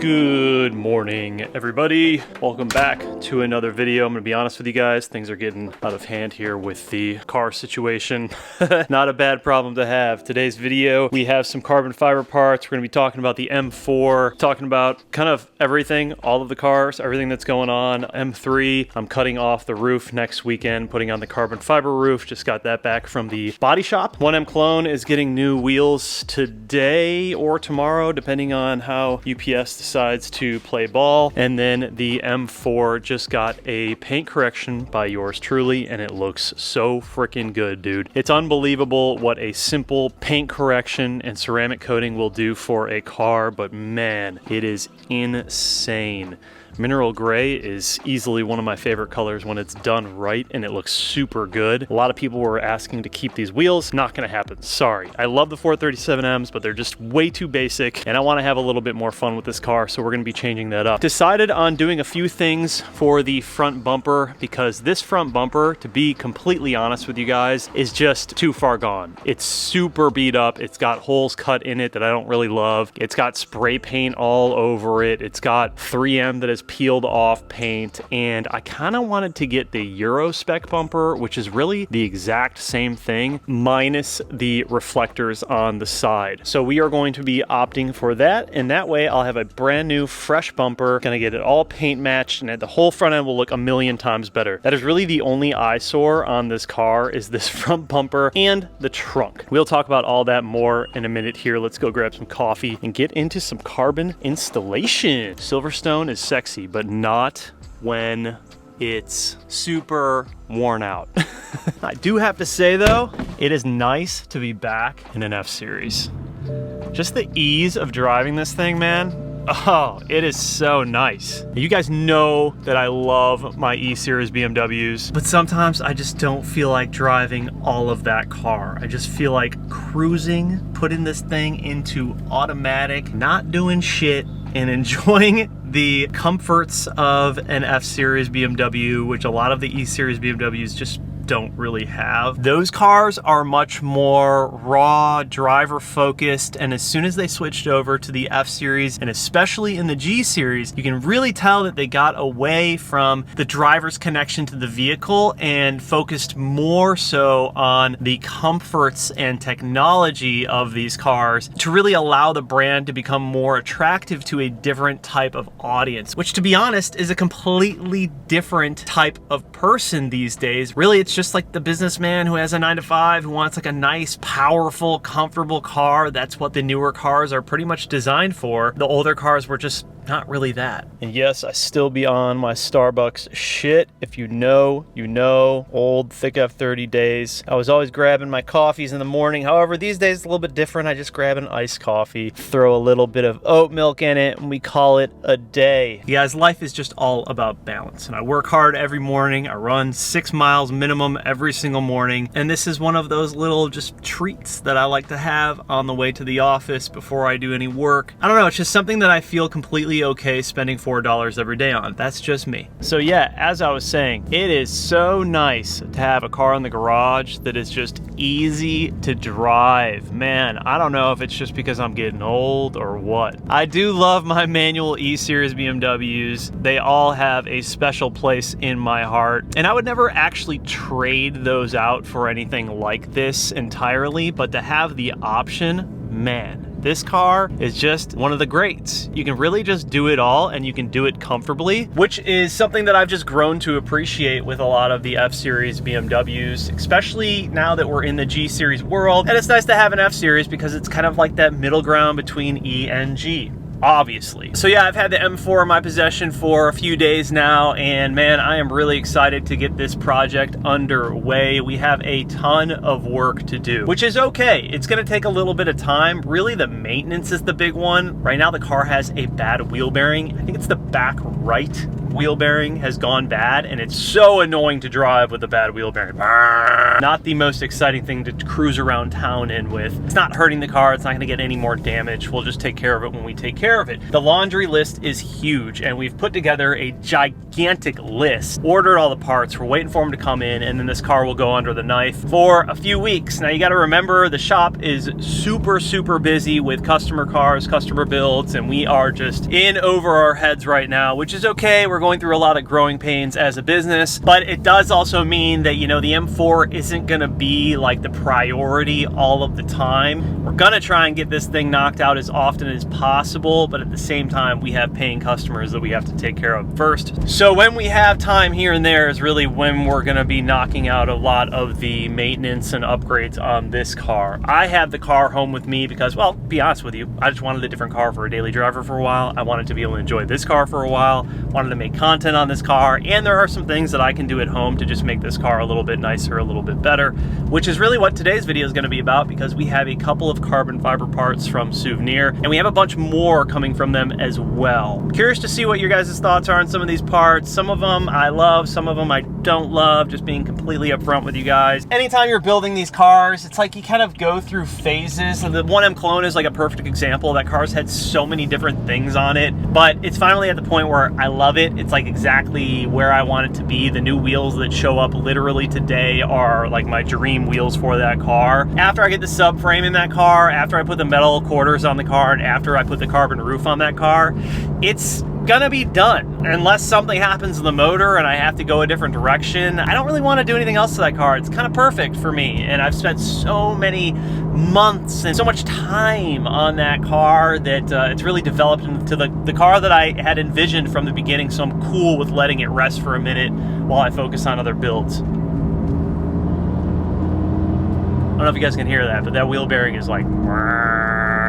Good morning, everybody. Welcome back to another video. I'm gonna be honest with you guys, things are getting out of hand here with the car situation. Not a bad problem to have. Today's video, we have some carbon fiber parts. We're gonna be talking about the M4, talking about kind of everything, all of the cars, everything that's going on. M3, I'm cutting off the roof next weekend, putting on the carbon fiber roof. Just got that back from the body shop. 1M Clone is getting new wheels today or tomorrow, depending on how UPS decides to play ball. And then the M4 just got a paint correction by yours truly, and it looks so freaking good, dude. It's unbelievable what a simple paint correction and ceramic coating will do for a car, but man, it is insane. Mineral gray is easily one of my favorite colors when it's done right, and it looks super good. A lot of people were asking to keep these wheels. Not gonna happen, sorry. I love the 437Ms, but they're just way too basic, and I wanna have a little bit more fun with this car, so we're gonna be changing that up. Decided on doing a few things for the front bumper, because this front bumper, to be completely honest with you guys, is just too far gone. It's super beat up. It's got holes cut in it that I don't really love. It's got spray paint all over it. It's got 3M that is peeled off paint, and I kind of wanted to get the Euro spec bumper, which is really the exact same thing minus the reflectors on the side. So we are going to be opting for that, and that way I'll have a brand new fresh bumper, gonna get it all paint matched, and the whole front end will look a million times better. That is really the only eyesore on this car, is this front bumper and the trunk. We'll talk about all that more in a minute here. Let's go grab some coffee and get into some carbon installation. Silverstone is sexy, but not when it's super worn out. I do have to say though, it is nice to be back in an F-Series. Just the ease of driving this thing, man. Oh, it is so nice. You guys know that I love my E-Series BMWs, but sometimes I just don't feel like driving all of that car. I just feel like cruising, putting this thing into automatic, not doing shit, and enjoying the comforts of an F-Series BMW, which a lot of the E-Series BMWs just don't really have. Those cars are much more raw, driver focused, and as soon as they switched over to the F-Series, and especially in the G-Series, you can really tell that they got away from the driver's connection to the vehicle and focused more so on the comforts and technology of these cars to really allow the brand to become more attractive to a different type of audience, which, to be honest, is a completely different type of person these days. Really, it's just like the businessman who has a 9-to-5 who wants like a nice, powerful, comfortable car. That's what the newer cars are pretty much designed for. The older cars were just not really that. And yes, I still be on my Starbucks shit. If you know, you know. Old thick F30 days. I was always grabbing my coffees in the morning. However, these days it's a little bit different. I just grab an iced coffee, throw a little bit of oat milk in it, and we call it a day. You guys, life is just all about balance. And I work hard every morning. I run 6 miles minimum every single morning. And this is one of those little just treats that I like to have on the way to the office before I do any work. I don't know, it's just something that I feel completely okay spending $4 every day on. That's just me. So yeah, as I was saying, it is so nice to have a car in the garage that is just easy to drive. Man, I don't know if it's just because I'm getting old or what. I do love my manual E-Series BMWs. They all have a special place in my heart, and I would never actually trade those out for anything like this entirely, but to have the option, man, this car is just one of the greats. You can really just do it all, and you can do it comfortably, which is something that I've just grown to appreciate with a lot of the F-Series BMWs, especially now that we're in the G-Series world. And it's nice to have an F-Series because it's kind of like that middle ground between E and G, obviously. So yeah, I've had the M4 in my possession for a few days now, and man, I am really excited to get this project underway. We have a ton of work to do, which is okay. It's gonna take a little bit of time. Really, the maintenance is the big one. Right now, the car has a bad wheel bearing. I think it's the back right wheel bearing has gone bad, and it's so annoying to drive with a bad wheel bearing. Not the most exciting thing to cruise around town in with. It's not hurting the car, it's not gonna get any more damage. We'll just take care of it when we take care of it. The laundry list is huge, and we've put together a gigantic list. Ordered all the parts, we're waiting for them to come in, and then this car will go under the knife for a few weeks. Now you gotta remember, the shop is super busy with customer cars, customer builds, and we are just in over our heads right now, which is okay. We're going through a lot of growing pains as a business, but it does also mean that, you know, the M4 isn't gonna be like the priority all of the time. We're gonna try and get this thing knocked out as often as possible, but at the same time, we have paying customers that we have to take care of first. So when we have time here and there is really when we're gonna be knocking out a lot of the maintenance and upgrades on this car. I have the car home with me because, well, be honest with you, I just wanted a different car for a daily driver for a while. I wanted to be able to enjoy this car for a while, wanted to make content on this car, and there are some things that I can do at home to just make this car a little bit nicer, a little bit better, which is really what today's video is going to be about, because we have a couple of carbon fiber parts from Souvenir, and we have a bunch more coming from them as well. Curious to see what your guys' thoughts are on some of these parts. Some of them I love, some of them I don't love, just being completely upfront with you guys. Anytime you're building these cars, it's like you kind of go through phases. And the 1M Cologne is like a perfect example. That car's had so many different things on it, but it's finally at the point where I love it. It's like exactly where I want it to be. The new wheels that show up literally today are like my dream wheels for that car. After I get the subframe in that car, after I put the metal quarters on the car, and after I put the carbon roof on that car, it's gonna be done. Unless something happens to the motor and I have to go a different direction, I don't really want to do anything else to that car. It's kind of perfect for me, and I've spent so many months and so much time on that car that it's really developed into the car that I had envisioned from the beginning, so I'm cool with letting it rest for a minute while I focus on other builds. I don't know if you guys can hear that, but that wheel bearing is like,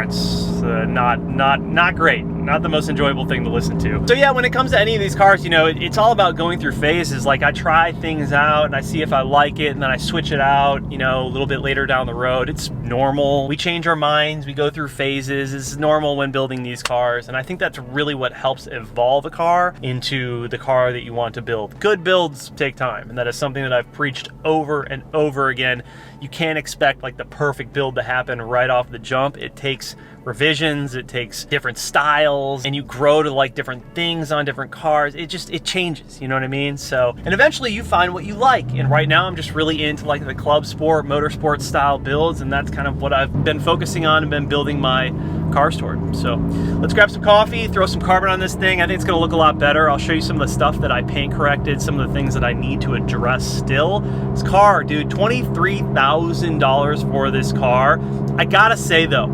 it's not great. Not the most enjoyable thing to listen to. So yeah, when it comes to any of these cars, you know, it's all about going through phases. Like, I try things out and I see if I like it, and then I switch it out, you know, a little bit later down the road. It's normal. We change our minds. We go through phases. It's normal when building these cars. And I think that's really what helps evolve a car into the car that you want to build. Good builds take time. And that is something that I've preached over and over again. You can't expect like the perfect build to happen right off the jump. It takes revisions, it takes different styles, and you grow to like different things on different cars. It changes, you know what I mean? So, and eventually you find what you like. And right now I'm just really into like the club sport, motorsport style builds, and that's kind of what I've been focusing on and been building my cars toward. So let's grab some coffee, throw some carbon on this thing. I think it's gonna look a lot better. I'll show you some of the stuff that I paint corrected, some of the things that I need to address still. This car, dude, $23,000 for this car. I gotta say though,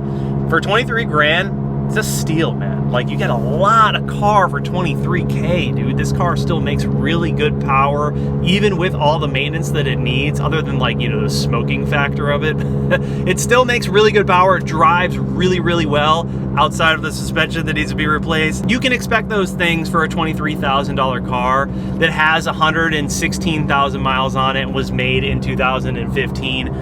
for 23 grand, it's a steal, man. Like, you get a lot of car for 23K, dude. This car still makes really good power, even with all the maintenance that it needs, other than like, you know, the smoking factor of it. It still makes really good power. It drives really well outside of the suspension that needs to be replaced. You can expect those things for a $23,000 car that has 116,000 miles on it and was made in 2015.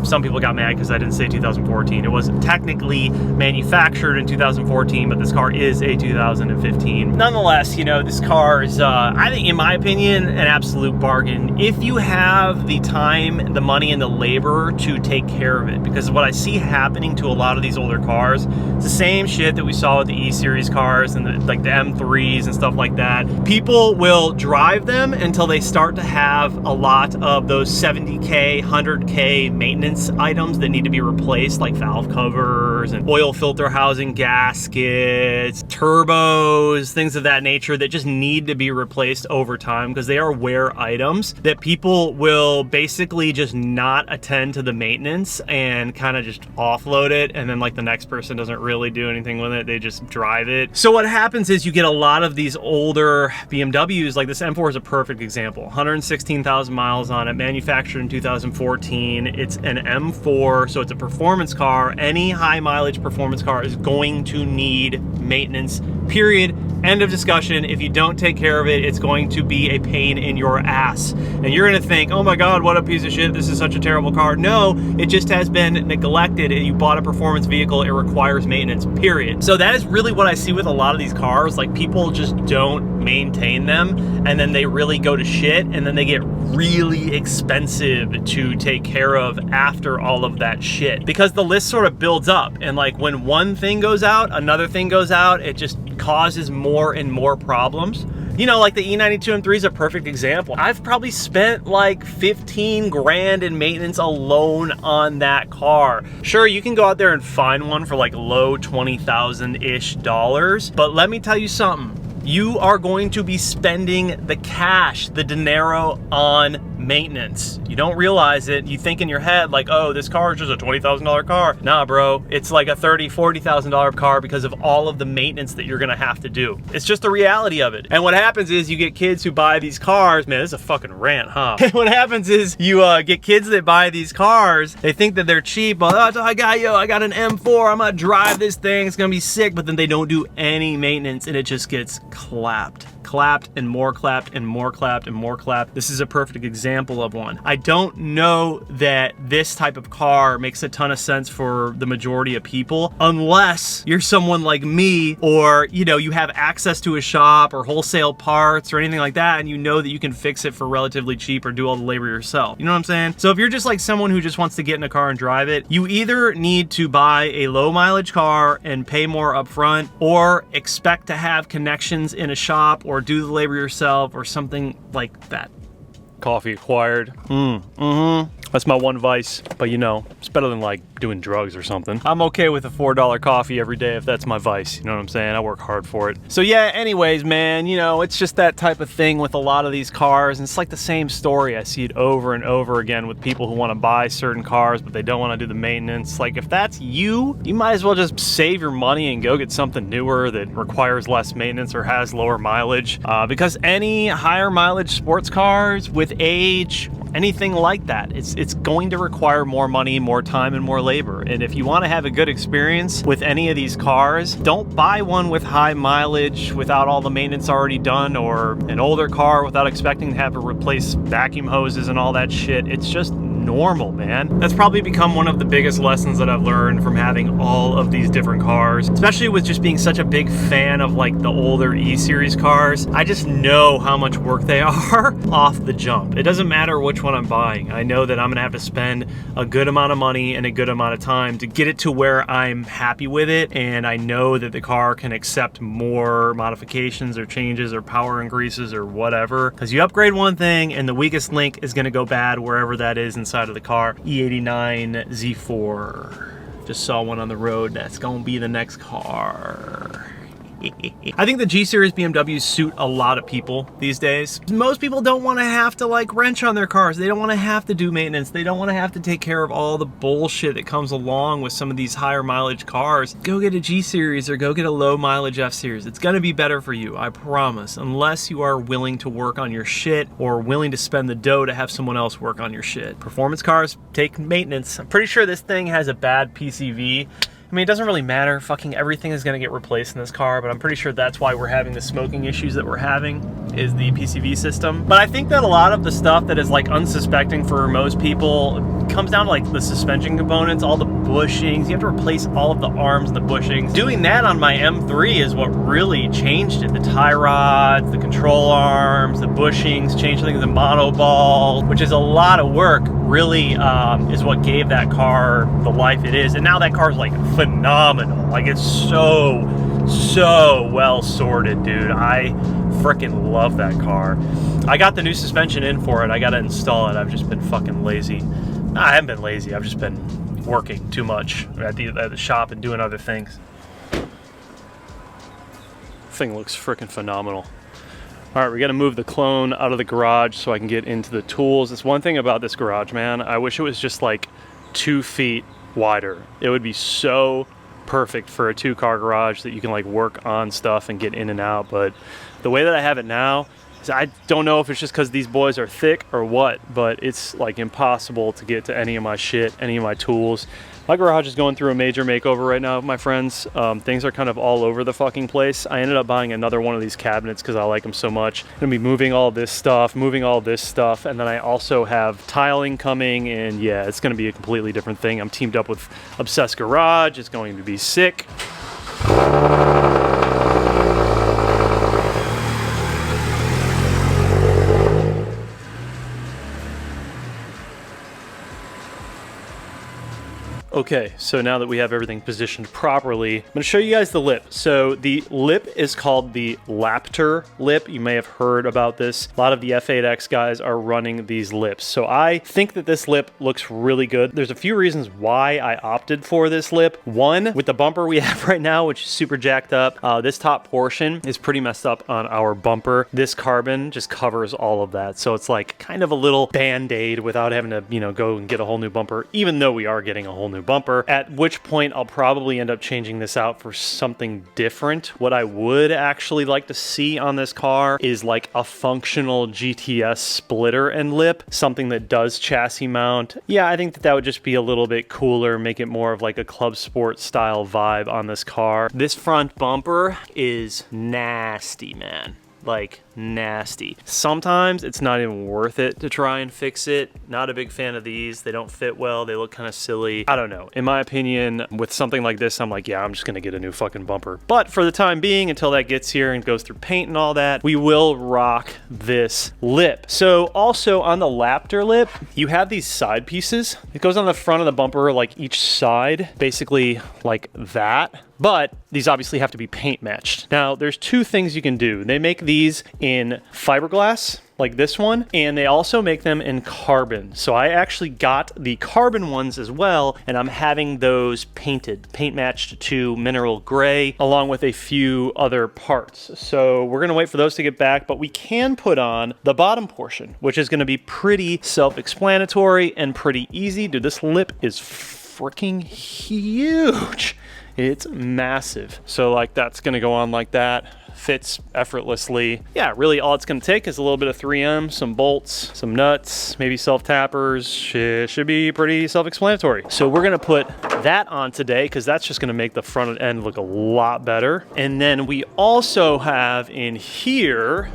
Some people got mad because I didn't say 2014. It wasn't technically manufactured in 2014, but this car is a 2015. Nonetheless, you know, this car is, I think, in my opinion, an absolute bargain if you have the time, the money, and the labor to take care of it. Because what I see happening to a lot of these older cars, it's the same shit that we saw with the E-Series cars and like the M3s and stuff like that. People will drive them until they start to have a lot of those 70K, 100K maintenance items that need to be replaced, like valve covers and oil filter housing gaskets, turbos, things of that nature that just need to be replaced over time because they are wear items that people will basically just not attend to the maintenance and kind of just offload it, and then like the next person doesn't really do anything with it, they just drive it. So what happens is you get a lot of these older BMWs, like this M4 is a perfect example. 116,000 miles on it, manufactured in 2014. It's an M4, so it's a performance car. Any high mileage performance car is going to need maintenance, Period. End of discussion. If you don't take care of it, it's going to be a pain in your ass. And you're gonna think, oh my God, what a piece of shit. This is such a terrible car. No, it just has been neglected, and you bought a performance vehicle. It requires maintenance, period. So that is really what I see with a lot of these cars. Like, people just don't maintain them, and then they really go to shit, and then they get really expensive to take care of after all of that shit. Because the list sort of builds up, and like when one thing goes out, another thing goes out, it just causes more and more problems. You know, like the E92 M3 is a perfect example. I've probably spent like 15 grand in maintenance alone on that car. Sure, you can go out there and find one for like low 20,000-ish dollars, but let me tell you something. You are going to be spending the cash, the dinero, on maintenance. You don't realize it. You think in your head like, oh, this car is just a $20,000 car. Nah, bro, it's like a $30,000, $40,000 car because of all of the maintenance that you're gonna have to do. It's just the reality of it. And what happens is you get kids who buy these cars. Man, this is a fucking rant, huh? What happens is you get kids that buy these cars. They think that they're cheap. Oh, I got an M4. I'm gonna drive this thing. It's gonna be sick. But then they don't do any maintenance, and it just gets clapped and more clapped and more clapped and more clapped. This is a perfect example of one. I don't know that this type of car makes a ton of sense for the majority of people unless you're someone like me, or you know, you have access to a shop or wholesale parts or anything like that, and you know that you can fix it for relatively cheap or do all the labor yourself. You know what I'm saying? So if you're just like someone who just wants to get in a car and drive it, you either need to buy a low mileage car and pay more upfront, or expect to have connections in a shop or do the labor yourself or something like that. Coffee acquired. That's my one vice, but you know, it's better than like doing drugs or something. I'm okay with a $4 coffee every day if that's my vice, you know what I'm saying? I work hard for it. So yeah, anyways, man, you know, it's just that type of thing with a lot of these cars, and it's like the same story. I see it over and over again with people who want to buy certain cars, but they don't want to do the maintenance. Like, if that's you, you might as well just save your money and go get something newer that requires less maintenance or has lower mileage, because any higher mileage sports cars with age, anything like that, it's going to require more money, more time, and more labor. And if you want to have a good experience with any of these cars, don't buy one with high mileage without all the maintenance already done, or an older car without expecting to have to replace vacuum hoses and all that shit. It's just normal, man. That's probably become one of the biggest lessons that I've learned from having all of these different cars, especially with just being such a big fan of like the older E-Series cars. I just know how much work they are off the jump. It doesn't matter which one I'm buying. I know that I'm gonna have to spend a good amount of money and a good amount of time to get it to where I'm happy with it, and I know that the car can accept more modifications or changes or power increases or whatever, because you upgrade one thing and the weakest link is gonna go bad wherever that is inside of the car. E89 Z4. Just saw one on the road. That's gonna be the next car. I think the G-Series BMWs suit a lot of people these days. Most people don't want to have to like wrench on their cars. They don't want to have to do maintenance. They don't want to have to take care of all the bullshit that comes along with some of these higher mileage cars. Go get a G-Series or go get a low mileage F-Series. It's going to be better for you, I promise, unless you are willing to work on your shit or willing to spend the dough to have someone else work on your shit. Performance cars take maintenance. I'm pretty sure this thing has a bad PCV. I mean, it doesn't really matter. Fucking everything is gonna get replaced in this car, but I'm pretty sure that's why we're having the smoking issues that we're having, is the PCV system. But I think that a lot of the stuff that is like unsuspecting for most people comes down to like the suspension components, all the bushings. You have to replace all of the arms and the bushings. Doing that on my M3 is what really changed it. The tie rods, the control arms, the bushings, changed things, the monoball, which is a lot of work, really is what gave that car the life it is. And now that car's like phenomenal. Like, it's so well sorted, dude. I freaking love that car. I got the new suspension in for it. I gotta install it. I've just been fucking lazy. I haven't been lazy. I've just been working too much at the shop and doing other things. Thing looks freaking phenomenal. All right, we got to move the clone out of the garage so I can get into the tools. It's one thing about this garage, man. I wish it was just like 2 feet wider. It would be so perfect for a 2-car garage that you can like work on stuff and get in and out. But the way that I have it now, I don't know if it's just because these boys are thick or what, but it's like impossible to get to any of my shit, any of my tools. My garage is going through a major makeover right now, my friends. Things are kind of all over the fucking place. I ended up buying another one of these cabinets because I like them so much. I'm gonna be moving all this stuff, and then I also have tiling coming, and yeah, it's gonna be a completely different thing. I'm teamed up with Obsessed Garage. It's going to be sick. Okay, so now that we have everything positioned properly, I'm gonna show you guys the lip. So the lip is called the Laptor lip. You may have heard about this. A lot of the F8X guys are running these lips. So I think that this lip looks really good. There's a few reasons why I opted for this lip. One, with the bumper we have right now, which is super jacked up, this top portion is pretty messed up on our bumper. This carbon just covers all of that. So it's like kind of a little band-aid without having to, you know, go and get a whole new bumper, even though we are getting a whole new bumper, at which point I'll probably end up changing this out for something different. What I would actually like to see on this car is like a functional GTS splitter and lip, something that does chassis mount. Yeah, I think that that would just be a little bit cooler, make it more of like a club sport style vibe on this car. This front bumper is nasty, man. Like nasty. Sometimes it's not even worth it to try and fix it. Not a big fan of these. They don't fit well. They look kind of silly. I don't know. In my opinion, with something like this, I'm like, yeah, I'm just gonna get a new fucking bumper. But for the time being, until that gets here and goes through paint and all that, we will rock this lip. So also on the Laptor lip, you have these side pieces. It goes on the front of the bumper, like each side, basically like that. But these obviously have to be paint matched. Now, there's two things you can do. They make these in fiberglass, like this one, and they also make them in carbon. So I actually got the carbon ones as well, and I'm having those painted, paint matched to mineral gray, along with a few other parts. So we're gonna wait for those to get back, but we can put on the bottom portion, which is gonna be pretty self-explanatory and pretty easy. Dude, this lip is freaking huge. It's massive. So like that's gonna go on like that. Fits effortlessly. Yeah, really all it's gonna take is a little bit of 3M, some bolts, some nuts, maybe self-tappers. Should be pretty self-explanatory. So we're gonna put that on today because that's just gonna make the front end look a lot better. And then we also have in here,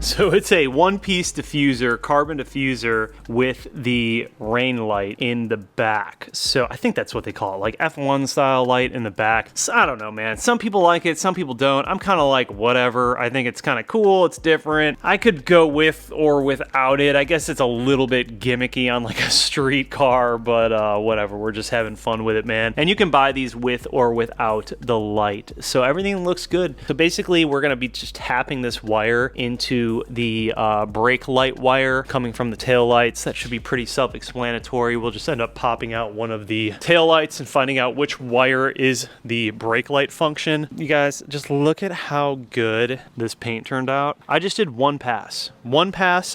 so it's a one-piece diffuser, carbon diffuser with the rain light in the back. So I think that's what they call it, like F1 style light in the back. So I don't know, man. Some people like it, some people don't. I'm kind of like, whatever. I think it's kind of cool. It's different. I could go with or without it. I guess it's a little bit gimmicky on like a street car, but whatever. We're just having fun with it, man. And you can buy these with or without the light. So everything looks good. So basically, we're going to be just tapping this wire into the brake light wire coming from the tail lights. That should be pretty self-explanatory. We'll just end up popping out one of the tail lights and finding out which wire is the brake light function. You guys, just look at how good this paint turned out. I just did one pass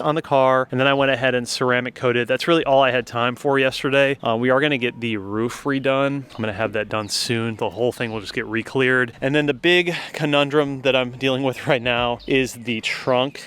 on the car, and then I went ahead and ceramic coated. That's really all I had time for yesterday. We are going to get the roof redone. I'm going to have that done soon. The whole thing will just get re-cleared. And then the big conundrum that I'm dealing with right now is the trunk.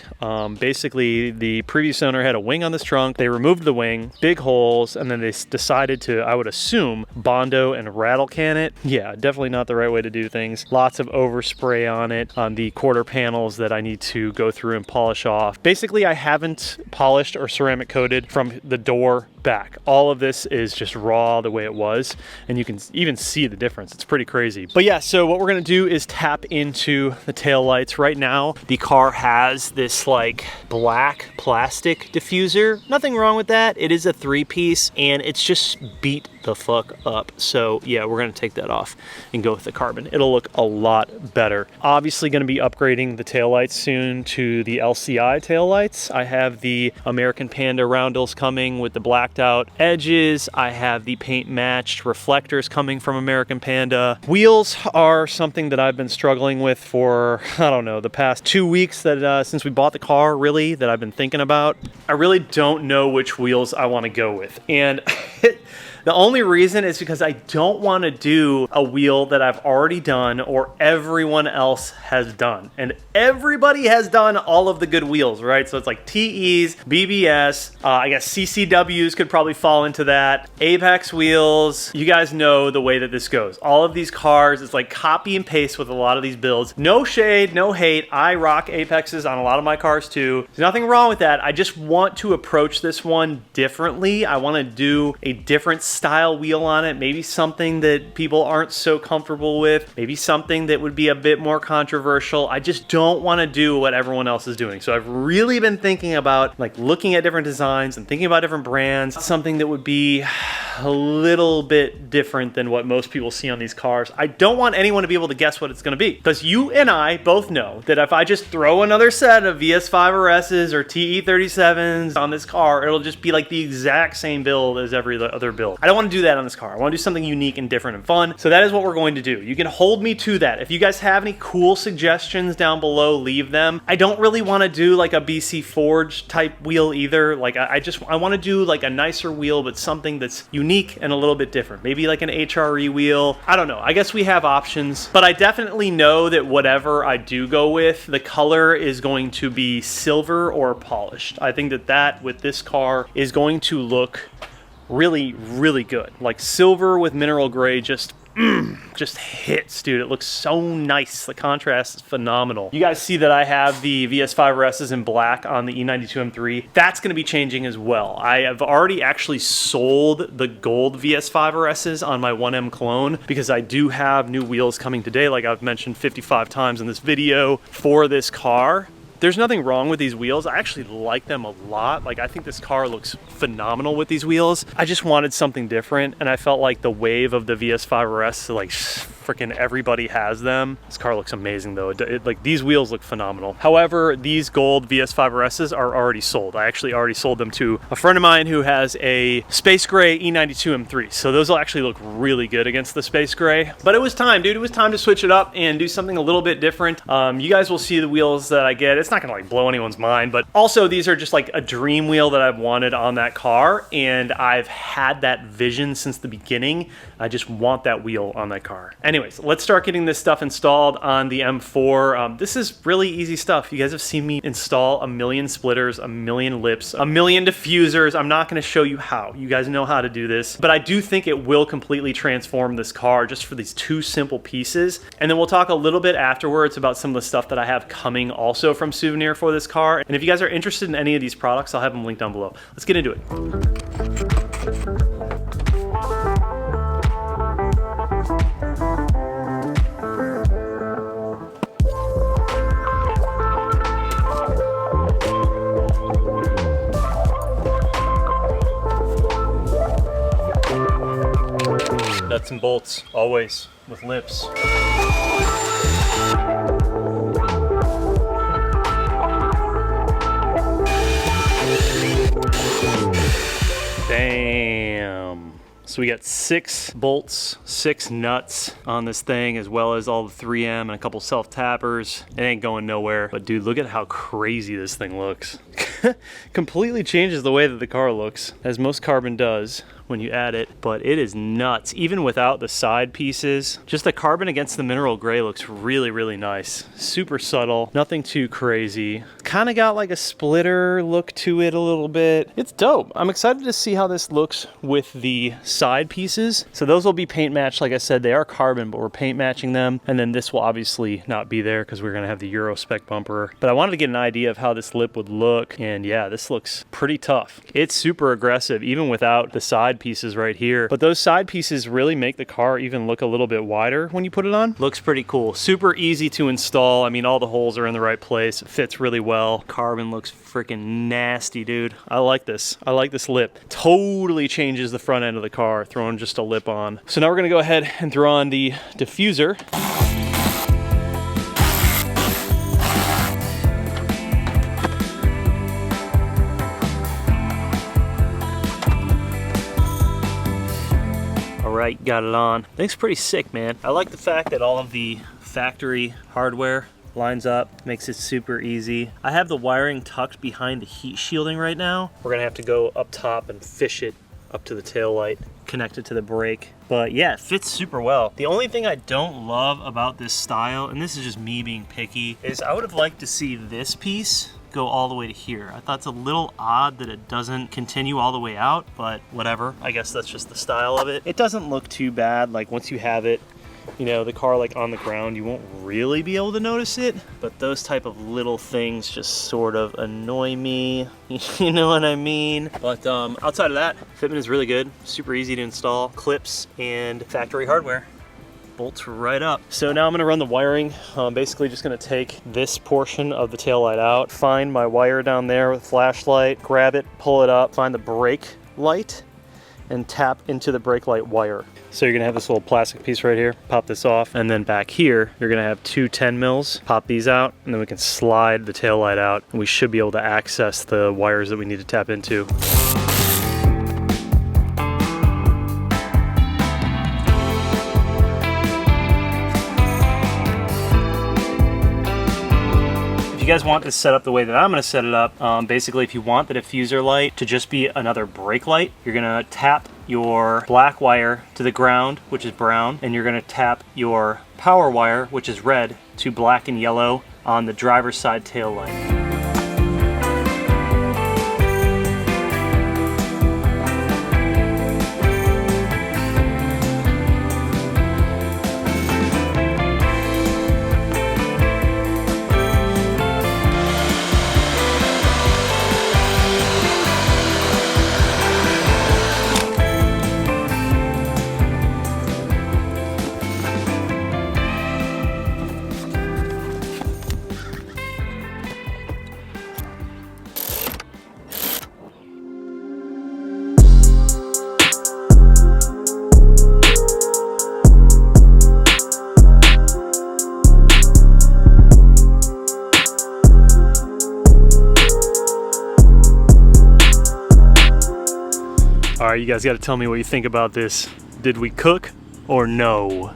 Basically, the previous owner had a wing on this trunk. They removed the wing, big holes, and then they decided to, I would assume, Bondo and rattle can it. Yeah, definitely not the right way to do things. Lots of overspray on it, on the quarter panels that I need to go through and polish off. Basically, I haven't polished or ceramic coated from the door back. All of this is just raw the way it was, and you can even see the difference. It's pretty crazy. But yeah, so what we're gonna do is tap into the tail lights. Right now, the car has this like black plastic diffuser. Nothing wrong with that. It is a 3-piece, and it's just beat the fuck up. So yeah, we're gonna take that off and go with the carbon. It'll look a lot better. Obviously gonna be upgrading the taillights soon to the LCI taillights. I have the American Panda roundels coming with the blacked out edges. I have the paint matched reflectors coming from American Panda. Wheels are something that I've been struggling with for, I don't know, the past 2 weeks that since we bought the car, really, that I've been thinking about. I really don't know which wheels I want to go with. And The only reason is because I don't want to do a wheel that I've already done or everyone else has done. And everybody has done all of the good wheels, right? So it's like TEs, BBS, I guess CCWs could probably fall into that. Apex wheels. You guys know the way that this goes. All of these cars, it's like copy and paste with a lot of these builds. No shade, no hate. I rock Apexes on a lot of my cars too. There's nothing wrong with that. I just want to approach this one differently. I want to do a different style wheel on it. Maybe something that people aren't so comfortable with. Maybe something that would be a bit more controversial. I just don't want to do what everyone else is doing. So I've really been thinking about like looking at different designs and thinking about different brands. Something that would be a little bit different than what most people see on these cars. I don't want anyone to be able to guess what it's going to be, because you and I both know that if I just throw another set of VS5 RSs or TE37s on this car, it'll just be like the exact same build as every other build. I don't want to do that on this car. I want to do something unique and different and fun. So that is what we're going to do. You can hold me to that. If you guys have any cool suggestions down below, leave them. I don't really want to do like a BC Forge type wheel either. Like I want to do like a nicer wheel, but something that's unique and a little bit different. Maybe like an HRE wheel. I don't know. I guess we have options, but I definitely know that whatever I do go with, the color is going to be silver or polished. I think that with this car is going to look really, really good. Like silver with mineral gray just hits, dude. It looks so nice. The contrast is phenomenal. You guys see that I have the VS5 RSs in black on the E92 M3. That's going to be changing as well. I have already actually sold the gold VS5 RSs on my 1M clone because I do have new wheels coming today, like I've mentioned 55 times in this video, for this car. There's nothing wrong with these wheels. I actually like them a lot. Like, I think this car looks phenomenal with these wheels. I just wanted something different, and I felt like the wave of the VS5 RS, like freaking everybody has them. This car looks amazing though. Like these wheels look phenomenal. However, these gold VS5 RSs are already sold. I actually already sold them to a friend of mine who has a space gray E92 M3. So those will actually look really good against the space gray. But it was time, dude. It was time to switch it up and do something a little bit different. You guys will see the wheels that I get. It's not gonna like blow anyone's mind, but also these are just like a dream wheel that I've wanted on that car, and I've had that vision since the beginning. I just want that wheel on that car. Anyways, let's start getting this stuff installed on the M4. This is really easy stuff. You guys have seen me install a million splitters, a million lips, a million diffusers. I'm not gonna show you how. You guys know how to do this, but I do think it will completely transform this car just for these two simple pieces. And then we'll talk a little bit afterwards about some of the stuff that I have coming also from Souvenir for this car. And if you guys are interested in any of these products, I'll have them linked down below. Let's get into it. Nuts and bolts, always with lips. Damn. So we got 6 bolts, 6 nuts on this thing, as well as all the 3M and a couple self-tappers. It ain't going nowhere. But dude, look at how crazy this thing looks. Completely changes the way that the car looks, as most carbon does when you add it, but it is nuts. Even without the side pieces, just the carbon against the mineral gray looks really, really nice. Super subtle, nothing too crazy. Kind of got like a splitter look to it a little bit. It's dope. I'm excited to see how this looks with the side pieces. So those will be paint matched. Like I said, they are carbon, but we're paint matching them. And then this will obviously not be there because we're gonna have the Euro spec bumper. But I wanted to get an idea of how this lip would look. And yeah, this looks pretty tough. It's super aggressive, even without the side pieces right here. But those side pieces really make the car even look a little bit wider when you put it on. Looks pretty cool. Super easy to install. I mean, all the holes are in the right place. It fits really well. Carbon looks freaking nasty, dude. I like this. I like this lip. Totally changes the front end of the car, throwing just a lip on. So now we're gonna go ahead and throw on the diffuser. Right, got it on. Thing's pretty sick, man. I like the fact that all of the factory hardware lines up, makes it super easy. I have the wiring tucked behind the heat shielding right now. We're gonna have to go up top and fish it up to the tail light. connected to the brake. But yeah, it fits super well. The only thing I don't love about this style, and this is just me being picky, is I would have liked to see this piece go all the way to here. I thought it's a little odd that it doesn't continue all the way out, but whatever. I guess that's just the style of it. It doesn't look too bad. Like once you have it, you know, the car like on the ground, you won't really be able to notice it, but those type of little things just sort of annoy me. You know what I mean? But outside of that, fitment is really good. Super easy to install. Clips and factory hardware. Bolts right up. So now I'm gonna run the wiring. Basically just gonna take this portion of the taillight out, find my wire down there with a flashlight, grab it, pull it up, find the brake light, and tap into the brake light wire. So you're gonna have this little plastic piece right here, pop this off, and then back here, you're gonna have two 10 mils, pop these out, and then we can slide the taillight out, and we should be able to access the wires that we need to tap into. If you guys want this set up the way that I'm going to set it up, basically if you want the diffuser light to just be another brake light, you're going to tap your black wire to the ground, which is brown, and you're going to tap your power wire, which is red, to black and yellow on the driver's side tail light. All right, you guys got to tell me what you think about this. Did we cook or no?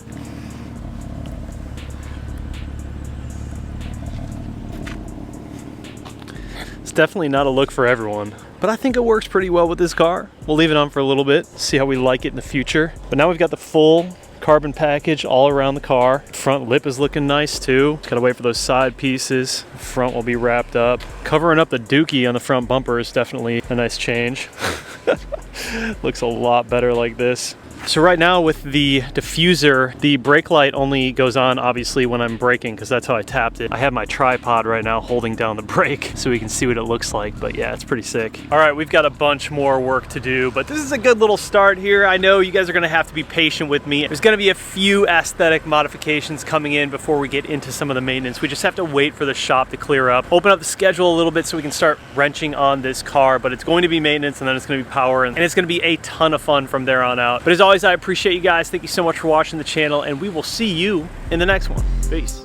It's definitely not a look for everyone, but I think it works pretty well with this car. We'll leave it on for a little bit, see how we like it in the future. But now we've got the full carbon package all around the car. Front lip is looking nice too. Just gotta wait for those side pieces. Front will be wrapped up. Covering up the dookie on the front bumper is definitely a nice change. Looks a lot better like this. So right now with the diffuser, the brake light only goes on obviously when I'm braking because that's how I tapped it. I have my tripod right now holding down the brake so we can see what it looks like, but yeah, it's pretty sick. All right, we've got a bunch more work to do, but this is a good little start here. I know you guys are gonna have to be patient with me. There's gonna be a few aesthetic modifications coming in before we get into some of the maintenance. We just have to wait for the shop to clear up, open up the schedule a little bit so we can start wrenching on this car, but it's going to be maintenance and then it's gonna be power and it's gonna be a ton of fun from there on out. But as always, I appreciate you guys. Thank you so much for watching the channel, and we will see you in the next one. Peace.